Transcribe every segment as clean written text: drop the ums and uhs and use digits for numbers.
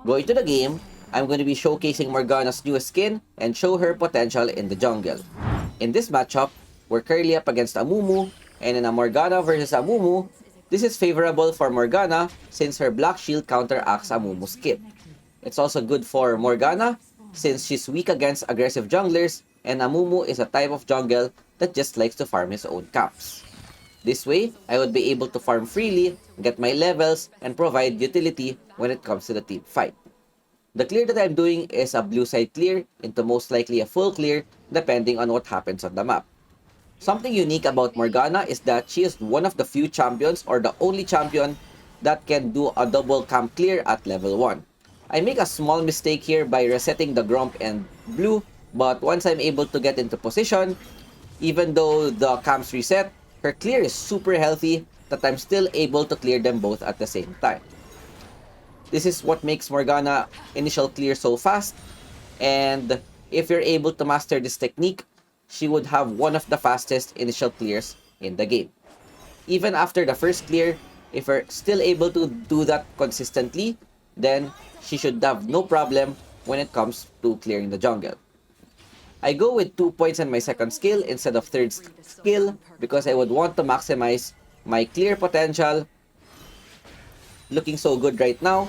Going to the game, I'm going to be showcasing Morgana's newest skin and show her potential in the jungle. In this matchup, we're currently up against Amumu, and in a Morgana versus Amumu, this is favorable for Morgana since her black shield counteracts Amumu's kit. It's also good for Morgana since she's weak against aggressive junglers, and Amumu is a type of jungle that just likes to farm his own camps. This way, I would be able to farm freely, get my levels, and provide utility when it comes to the team fight. The clear that I'm doing is a blue side clear into most likely a full clear depending on what happens on the map. Something unique about Morgana is that she is one of the few champions or the only champion that can do a double camp clear at level 1. I make a small mistake here by resetting the Gromp and blue, but once I'm able to get into position, even though the camps reset, her clear is super healthy that I'm still able to clear them both at the same time. This is what makes Morgana initial clear so fast, and if you're able to master this technique, she would have one of the fastest initial clears in the game. Even after the first clear, if you're still able to do that consistently, then she should have no problem when it comes to clearing the jungle. I go with 2 points on my second skill instead of third skill because I would want to maximize my clear potential. Looking so good right now,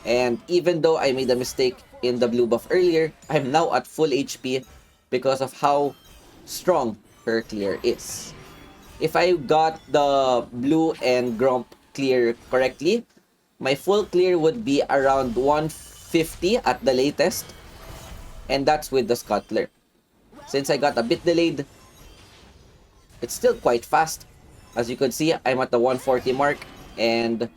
and even though I made a mistake in the blue buff earlier, I'm now at full HP because of how strong her clear is. If I got the blue and Gromp clear correctly, my full clear would be around 150 at the latest, and that's with the Scuttler. Since I got a bit delayed, it's still quite fast. As you can see, I'm at the 140 mark, and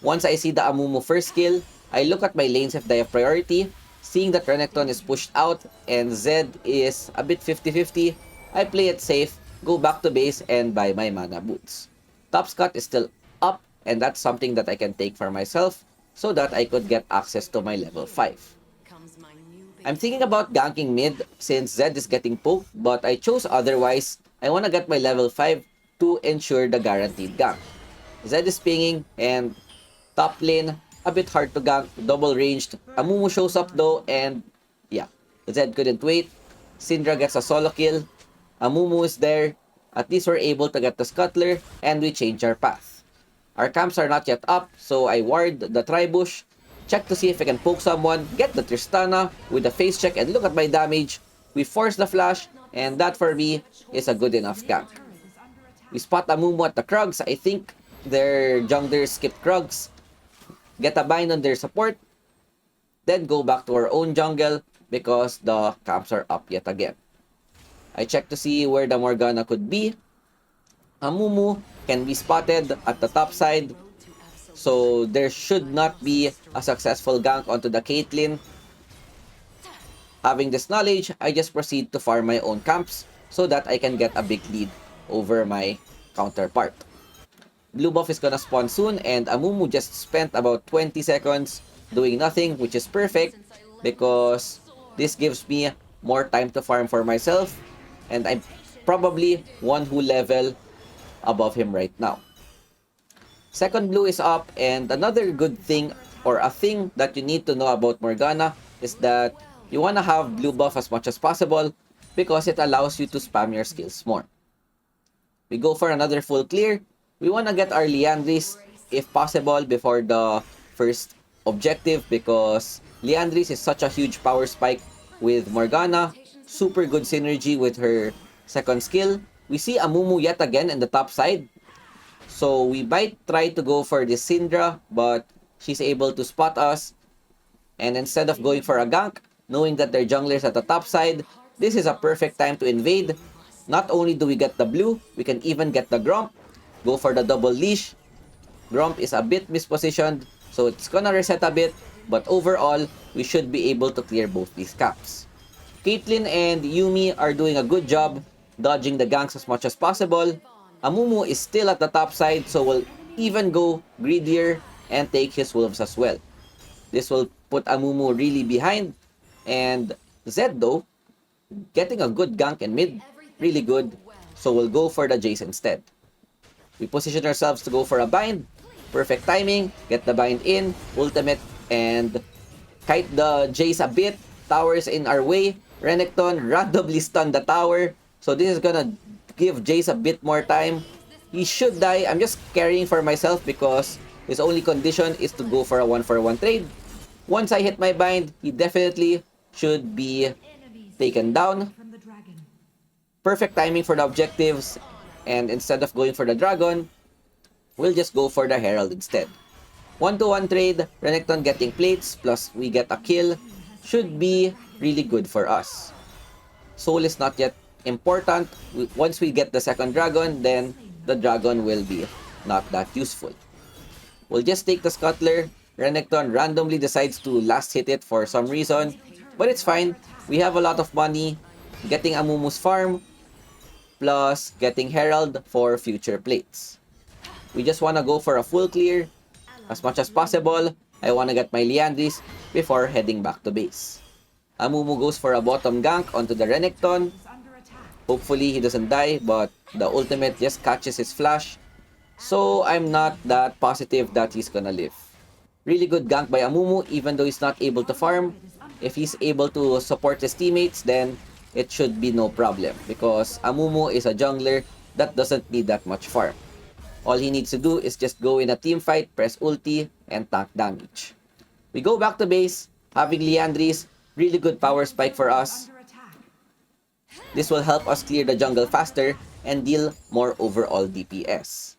once I see the Amumu first skill, I look at my lanes if they have priority. Seeing that Renekton is pushed out and Zed is a bit 50-50, I play it safe, go back to base, and buy my mana boots. Top Scott is still up, and that's something that I can take for myself so that I could get access to my level 5. I'm thinking about ganking mid since Zed is getting poked, but I chose otherwise. I want to get my level 5 to ensure the guaranteed gank. Zed is pinging, and top lane, a bit hard to gank, double ranged. Amumu shows up though, and yeah, Zed couldn't wait. Syndra gets a solo kill. Amumu is there. At least we're able to get the Scuttler, and we change our path. Our camps are not yet up, so I ward the Tribush, check to see if I can poke someone, get the Tristana with the face check, and look at my damage. We force the flash, and that for me is a good enough gank. We spot Amumu at the Krugs. I think their junglers skipped Krugs. Get a bind on their support, then go back to our own jungle because the camps are up yet again. I check to see where the Morgana could be. Amumu can be spotted at the top side, so there should not be a successful gank onto the Caitlyn. Having this knowledge, I just proceed to farm my own camps so that I can get a big lead over my counterpart. Blue buff is gonna spawn soon, and Amumu just spent about 20 seconds doing nothing, which is perfect because this gives me more time to farm for myself, and I'm probably one who level above him right now. Second blue is up, and another good thing or a thing that you need to know about Morgana is that you want to have blue buff as much as possible because it allows you to spam your skills more. We go for another full clear. We want to get our Liandry's if possible before the first objective because Liandry's is such a huge power spike with Morgana. Super good synergy with her second skill. We see Amumu yet again in the top side. So we might try to go for the Syndra, but she's able to spot us. And instead of going for a gank, knowing that their junglers at the top side, this is a perfect time to invade. Not only do we get the blue, we can even get the Gromp. Go for the double leash. Gromp is a bit mispositioned, so it's gonna reset a bit, but overall, we should be able to clear both these caps. Caitlyn and Yuumi are doing a good job dodging the ganks as much as possible. Amumu is still at the top side, so we'll even go greedier and take his wolves as well. This will put Amumu really behind, and Zed though, getting a good gank in mid, really good, so we'll go for the Jace instead. We position ourselves to go for a bind. Perfect timing. Get the bind in. Ultimate. And kite the Jace a bit. Towers in our way. Renekton randomly stunned the tower. So this is gonna give Jace a bit more time. He should die. I'm just carrying for myself because his only condition is to go for a 1-for-1 trade. Once I hit my bind, he definitely should be taken down. Perfect timing for the objectives. And instead of going for the dragon, we'll just go for the herald instead. 1-to-1 trade, Renekton getting plates, plus we get a kill, should be really good for us. Soul is not yet important. Once we get the second dragon, then the dragon will be not that useful. We'll just take the Scuttler. Renekton randomly decides to last hit it for some reason, but it's fine. We have a lot of money, getting Amumu's farm, plus getting Herald for future plates. We just want to go for a full clear as much as possible. I want to get my Liandry's before heading back to base. Amumu goes for a bottom gank onto the Renekton. Hopefully he doesn't die, but the ultimate just catches his flash. So I'm not that positive that he's gonna live. Really good gank by Amumu even though he's not able to farm. If he's able to support his teammates, then it should be no problem because Amumu is a jungler that doesn't need that much farm. All he needs to do is just go in a team fight, press ulti, and tank damage. We go back to base, having Liandry's, really good power spike for us. This will help us clear the jungle faster and deal more overall DPS.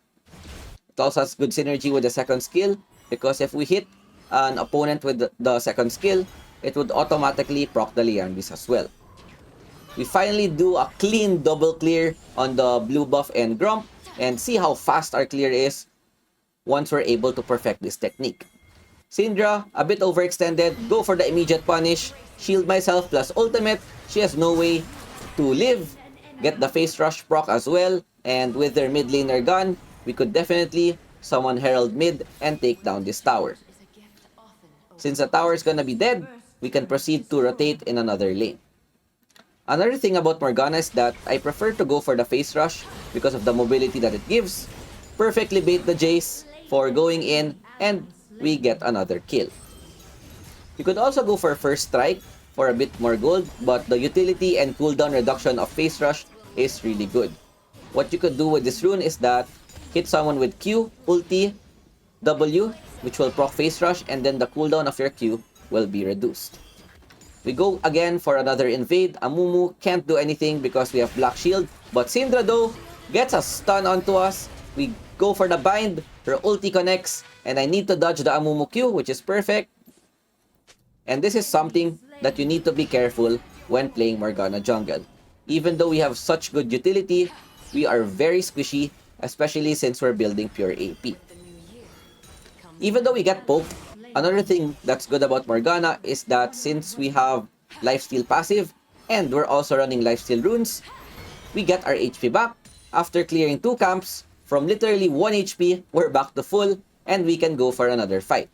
It also has good synergy with the second skill because if we hit an opponent with the second skill, it would automatically proc the Liandry's as well. We finally do a clean double clear on the blue buff and Grump and see how fast our clear is once we're able to perfect this technique. Syndra, a bit overextended, go for the immediate punish, shield myself plus ultimate, she has no way to live, get the face rush proc as well, and with their mid laner gun, we could definitely summon Herald mid and take down this tower. Since the tower is gonna be dead, we can proceed to rotate in another lane. Another thing about Morgana is that I prefer to go for the face rush because of the mobility that it gives. Perfectly bait the Jace for going in and we get another kill. You could also go for first strike for a bit more gold, but the utility and cooldown reduction of face rush is really good. What you could do with this rune is that hit someone with Q, ulti, W, which will proc face rush, and then the cooldown of your Q will be reduced. We go again for another invade. Amumu can't do anything because we have Black Shield. But Syndra though gets a stun onto us. We go for the bind. Her ulti connects. And I need to dodge the Amumu Q, which is perfect. And this is something that you need to be careful when playing Morgana jungle. Even though we have such good utility, we are very squishy, especially since we're building pure AP. Even though we get poked, another thing that's good about Morgana is that since we have lifesteal passive and we're also running lifesteal runes, we get our HP back. After clearing 2 camps, from literally 1 HP, we're back to full and we can go for another fight.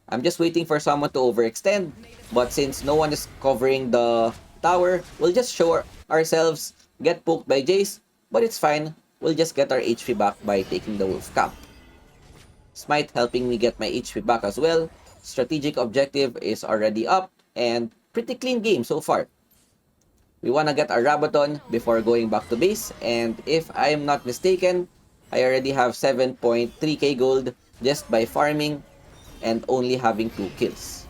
I'm just waiting for someone to overextend, but since no one is covering the tower, we'll just show ourselves, get poked by Jace, but it's fine. We'll just get our HP back by taking the wolf camp. Smite helping me get my HP back as well. Strategic objective is already up and pretty clean game so far. We want to get our Rabadon before going back to base, and if I am not mistaken, I already have 7.3k gold just by farming and only having 2 kills.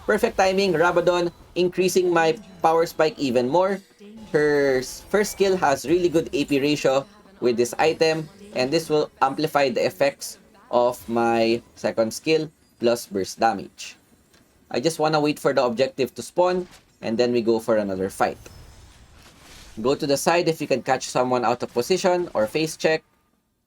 Perfect timing, Rabadon increasing my power spike even more. Her first skill has really good AP ratio with this item, and this will amplify the effects of my second skill plus burst damage. I just want to wait for the objective to spawn and then we go for another fight. Go to the side if you can catch someone out of position or face check.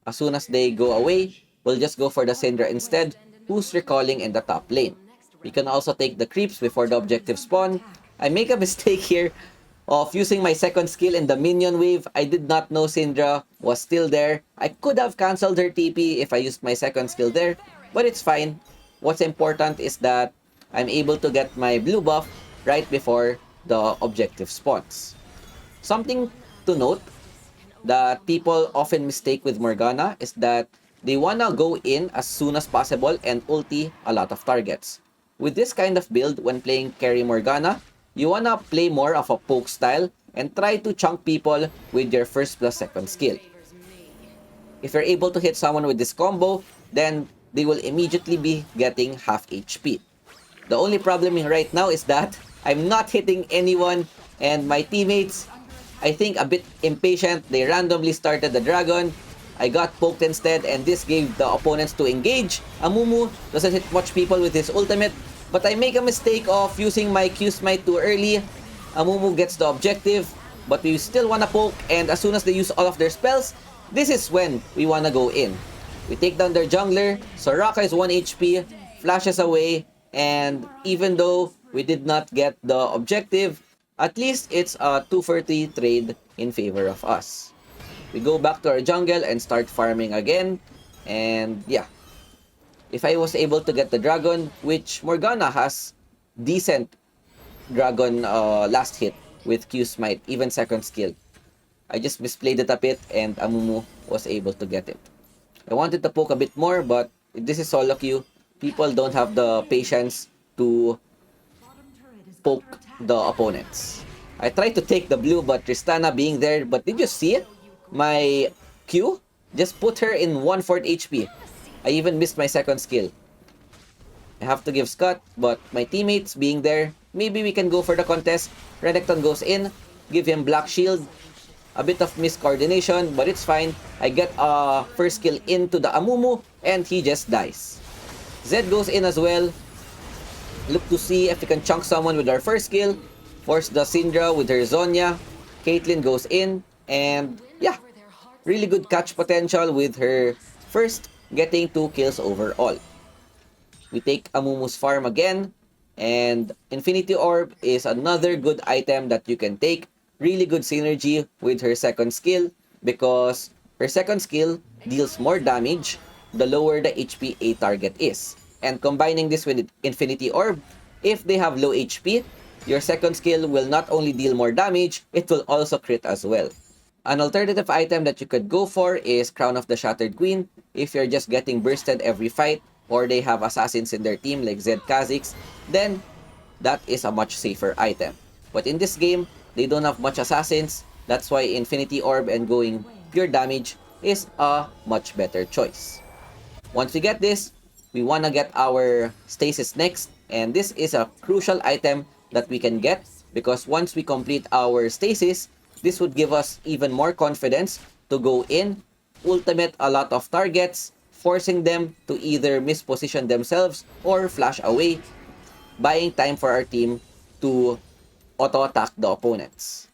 As soon as they go away, we'll just go for the Syndra instead, who's recalling in the top lane. We can also take the creeps before the objective spawn. I make a mistake here of using my second skill in the minion wave. I did not know Syndra was still there. I could have cancelled her TP if I used my second skill there, but it's fine. What's important is that I'm able to get my blue buff right before the objective spawns. Something to note that people often mistake with Morgana is that they wanna go in as soon as possible and ulti a lot of targets. With this kind of build, when playing carry Morgana, you wanna play more of a poke style and try to chunk people with your first plus second skill. If you're able to hit someone with this combo, then they will immediately be getting half HP. The only problem right now is that I'm not hitting anyone, and my teammates, I think, a bit impatient. They randomly started the dragon. I got poked instead, and this gave the opponents to engage. Amumu doesn't hit much people with his ultimate, but I make a mistake of using my Q smite too early. Amumu gets the objective, but we still wanna poke, and as soon as they use all of their spells, this is when we wanna go in. We take down their jungler. Soraka is 1 HP, flashes away, and even though we did not get the objective, at least it's a 2 for 3 trade in favor of us. We go back to our jungle and start farming again. And yeah, if I was able to get the dragon, which Morgana has decent dragon last hit with Q smite, even second skill. I just misplayed it a bit and Amumu was able to get it. I wanted to poke a bit more, but this is solo queue. People don't have the patience to poke the opponents. I tried to take the blue, but Tristana being there, but did you see it? My Q just put her in 1/4 HP. I even missed my second skill. I have to give Scott, but my teammates being there, maybe we can go for the contest. Renekton goes in, give him Black Shield. A bit of miscoordination, but it's fine. I get a first skill into the Amumu, and he just dies. Zed goes in as well. Look to see if we can chunk someone with our first skill. Force the Syndra with her Zonya. Caitlyn goes in, and yeah, really good catch potential with her first getting 2 kills overall. We take Amumu's farm again, and Infinity Orb is another good item that you can take. Really good synergy with her second skill because her second skill deals more damage the lower the HP a target is. And combining this with Infinity Orb, if they have low HP, your second skill will not only deal more damage, it will also crit as well. An alternative item that you could go for is Crown of the Shattered Queen if you're just getting bursted every fight or they have assassins in their team like Zed Kha'Zix, then that is a much safer item. But in this game, they don't have much assassins, that's why Infinity Orb and going pure damage is a much better choice. Once we get this, we wanna get our stasis next, and this is a crucial item that we can get because once we complete our stasis, this would give us even more confidence to go in, ultimate a lot of targets, forcing them to either misposition themselves or flash away, buying time for our team to auto-attack the opponents.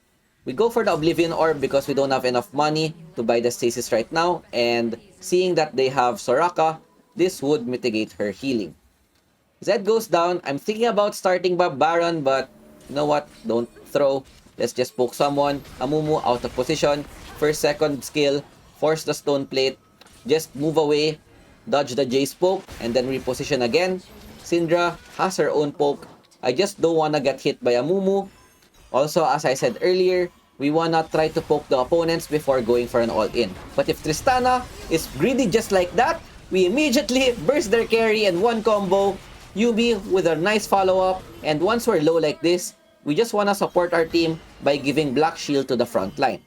We go for the Oblivion Orb because we don't have enough money to buy the stasis right now, and seeing that they have Soraka, this would mitigate her healing. Zed goes down. I'm thinking about starting Baron, but you know what? Don't throw. Let's just poke someone. Amumu out of position. First, second skill. Force the stone plate. Just move away. Dodge the Jace poke. And then reposition again. Syndra has her own poke. I just don't wanna get hit by Amumu. Also, as I said earlier, we wanna try to poke the opponents before going for an all-in. But if Tristana is greedy just like that, we immediately burst their carry and one combo. Yubi with a nice follow-up. And once we're low like this, we just wanna support our team by giving Black Shield to the front line.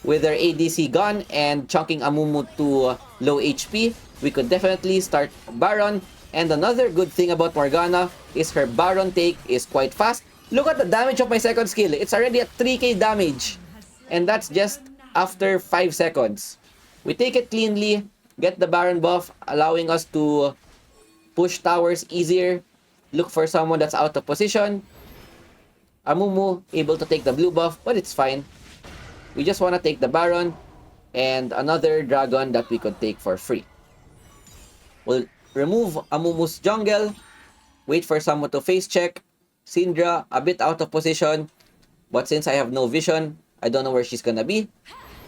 With their ADC gone and chunking Amumu to low HP, we could definitely start Baron. And another good thing about Morgana is her Baron take is quite fast. Look at the damage of my second skill. It's already at 3k damage. And that's just after 5 seconds. We take it cleanly, get the Baron buff, allowing us to push towers easier, look for someone that's out of position. Amumu able to take the blue buff, but it's fine. We just want to take the Baron and another dragon that we could take for free. We'll remove Amumu's jungle, wait for someone to face check. Syndra a bit out of position, but since I have no vision, I don't know where she's gonna be.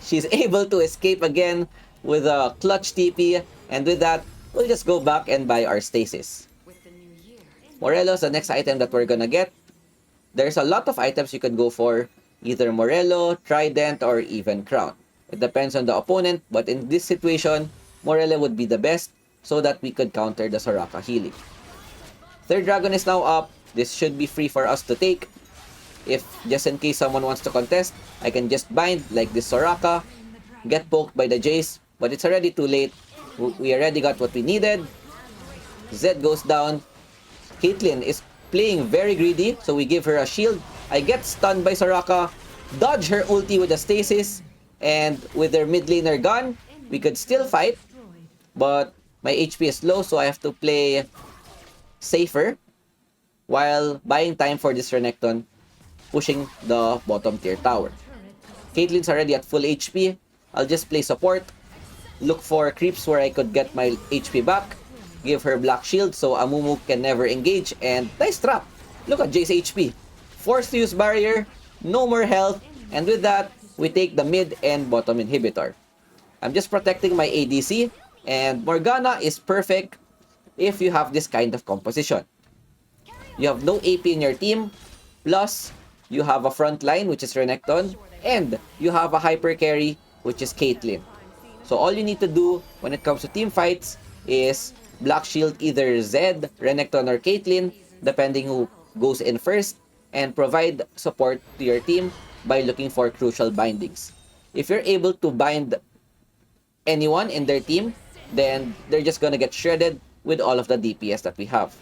She's able to escape again with a clutch TP, and with that, we'll just go back and buy our stasis. Morello's the next item that we're gonna get. There's a lot of items you can go for, either Morello, Trident, or even Crown. It depends on the opponent, but in this situation, Morello would be the best so that we could counter the Soraka healing. Third dragon is now up. This should be free for us to take. If just in case someone wants to contest, I can just bind like this Soraka, get poked by the Jace, but it's already too late. We already got what we needed. Zed goes down. Caitlyn is playing very greedy, so we give her a shield. I get stunned by Soraka, dodge her ulti with a stasis, and with their mid laner gone, we could still fight, but my HP is low, so I have to play safer while buying time for this Renekton pushing the bottom tier tower. Caitlyn's already at full HP. I'll just play support, look for creeps where I could get my HP back, give her black shield so Amumu can never engage, and nice trap. Look at Jay's HP. Forced to use barrier, no more health, and with that, we take the mid and bottom inhibitor. I'm just protecting my ADC, and Morgana is perfect if you have this kind of composition. You have no AP in your team, plus you have a front line which is Renekton, and you have a hyper carry which is Caitlyn. So all you need to do when it comes to team fights is black shield either Zed, Renekton, or Caitlyn, depending who goes in first, and provide support to your team by looking for crucial bindings. If you're able to bind anyone in their team, then they're just gonna get shredded with all of the DPS that we have.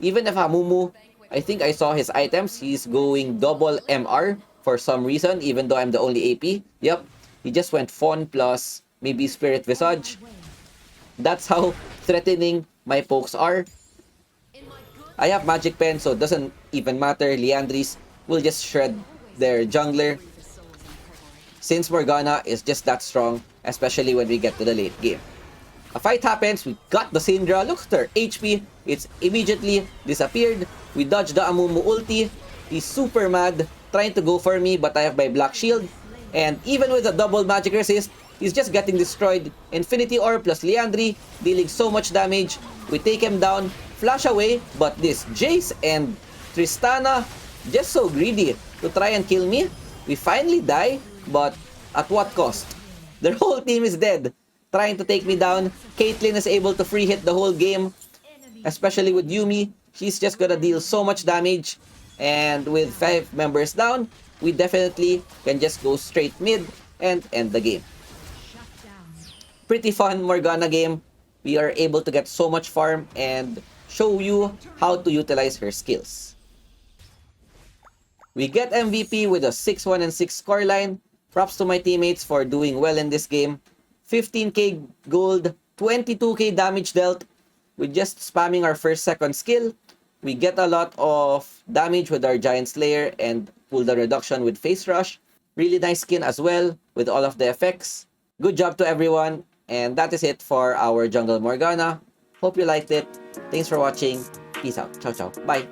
Even if Amumu, I think I saw his items, he's going double MR for some reason, even though I'm the only AP. Yep, he just went Fawn plus maybe Spirit Visage. That's how threatening my pokes are. I have Magic Pen, so it doesn't even matter. Liandry's will just shred their jungler, since Morgana is just that strong, especially when we get to the late game. A fight happens, we got the Syndra, look at her HP, it's immediately disappeared. We dodged the Amumu ulti, he's super mad, trying to go for me, but I have my black shield, and even with a double magic resist, he's just getting destroyed. Infinity Orb plus Liandry, dealing so much damage. We take him down, flash away, but this Jace and Tristana, just so greedy to try and kill me. We finally die, but at what cost? Their whole team is dead, trying to take me down. Caitlyn is able to free hit the whole game, especially with Yuumi. She's just gonna deal so much damage, and with 5 members down, we definitely can just go straight mid and end the game. Pretty fun Morgana game. We are able to get so much farm and show you how to utilize her skills. We get MVP with a 6-1 and 6 scoreline. Props to my teammates for doing well in this game. 15k gold, 22k damage dealt with just spamming our first second skill. We get a lot of damage with our Giant Slayer and cooldown reduction with Face Rush. Really nice skin as well with all of the effects. Good job to everyone. And that is it for our Jungle Morgana. Hope you liked it. Thanks for watching. Peace out. Ciao, ciao. Bye.